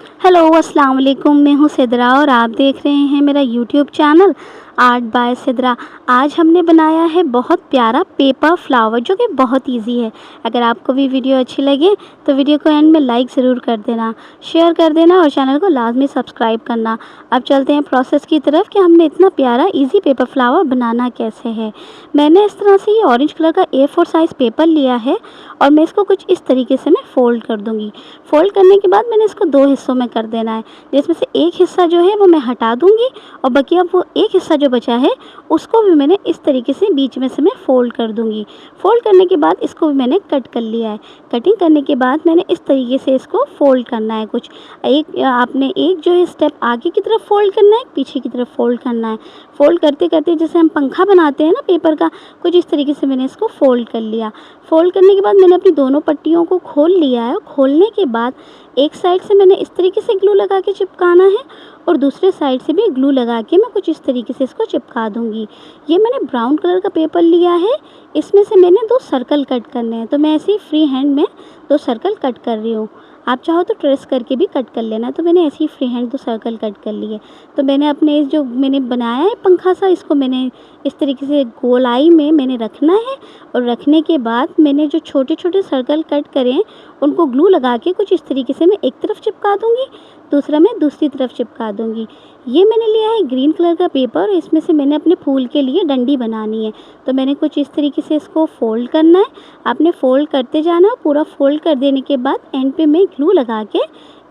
Hello अस्सलाम वालेकुम। मैं हूँ सिद्रा और आप देख रहे हैं मेरा YouTube channel art bye Sidra. आज हमने बनाया है बहुत प्यारा पेपर फ्लावर जो कि बहुत इजी है। अगर आपको भी वीडियो अच्छी लगे तो वीडियो को एंड में लाइक ज़रूर कर देना, शेयर कर देना और चैनल को लाजमी सब्सक्राइब करना। अब चलते हैं प्रोसेस की तरफ कि हमने इतना प्यारा इजी पेपर फ्लावर बनाना कैसे है। मैंने इस तरह से ये ऑरेंज कलर का A4 साइज़ पेपर लिया है और मैं इसको कुछ इस तरीके से मैं फ़ोल्ड कर दूँगी। फ़ोल्ड करने के बाद मैंने इसको 2 हिस्सों में कर देना है, जिसमें से एक हिस्सा जो है वो मैं हटा दूँगी और बाकी अब वो एक हिस्सा जो बचा है उसको भी मैंने इस तरीके से बीच में से मैं फ़ोल्ड कर दूँगी। फ़ोल्ड करने के बाद इसको भी मैंने कट कर लिया है। कटिंग करने के बाद मैंने इस तरीके से इसको फ़ोल्ड करना है कुछ। एक आपने एक जो है स्टेप आगे की तरफ फ़ोल्ड करना है, पीछे की तरफ फ़ोल्ड करना है। फ़ोल्ड करते-करते जैसे हम पंखा बनाते हैं ना पेपर का, कुछ इस तरीके से मैंने इसको फ़ोल्ड कर लिया। फ़ोल्ड करने के बाद मैंने अपनी दोनों पट्टियों को खोल लिया है। खोलने के बाद एक साइड से मैंने इस तरीके से ग्लू लगा के चिपकाना है और दूसरे साइड से भी ग्लू लगा के मैं कुछ इस तरीके से इसको चिपका दूँगी। ये मैंने ब्राउन कलर का पेपर लिया है, इसमें से मैंने 2 सर्कल कट करने हैं, तो मैं ऐसे ही फ्री हैंड में 2 सर्कल कट कर रही हूँ। आप चाहो तो ट्रेस करके भी कट कर लेना, तो मैंने ऐसे ही फ्री हैंड 2 सर्कल कट कर लिए। तो मैंने अपने जो मैंने बनाया है पंखा सा, इसको मैंने इस तरीके से गोलाई में मैंने रखना है और रखने के बाद मैंने जो छोटे-छोटे सर्कल कट करे हैं उनको ग्लू लगा के कुछ इस तरीके से मैं एक तरफ चिपका दूँगी, दूसरा मैं दूसरी तरफ चिपका दूँगी। ये मैंने लिया है ग्रीन कलर का पेपर, इसमें से मैंने अपने फूल के लिए डंडी बनानी है। तो मैंने कुछ इस तरीके से इसको फ़ोल्ड करना है। आपने फ़ोल्ड करते जाना, पूरा फ़ोल्ड कर देने के बाद एंड पे मैं ग्लू लगा के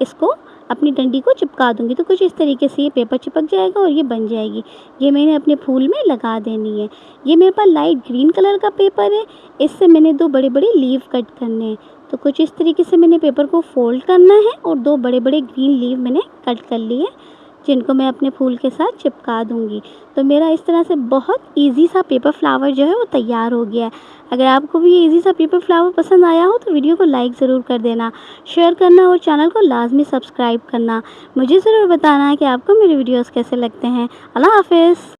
इसको अपनी डंडी को चिपका दूँगी। तो कुछ इस तरीके से ये पेपर चिपक जाएगा और ये बन जाएगी। ये मैंने अपने फूल में लगा देनी है। ये मेरे पास लाइट ग्रीन कलर का पेपर है, इससे मैंने 2 बड़े-बड़े लीव कट करने हैं। तो कुछ इस तरीके से मैंने पेपर को फ़ोल्ड करना है और 2 बड़े-बड़े ग्रीन लीव मैंने कट कर लिए, जिनको मैं अपने फूल के साथ चिपका दूँगी। तो मेरा इस तरह से बहुत ईज़ी सा पेपर फ्लावर जो है वो तैयार हो गया है। अगर आपको भी ये ईज़ी सा पेपर फ्लावर पसंद आया हो तो वीडियो को लाइक ज़रूर कर देना, शेयर करना और चैनल को लाज़मी सब्सक्राइब करना। मुझे ज़रूर बताना है कि आपको मेरे वीडियोज़ कैसे लगते हैं। अल्लाह हाफ़िज़।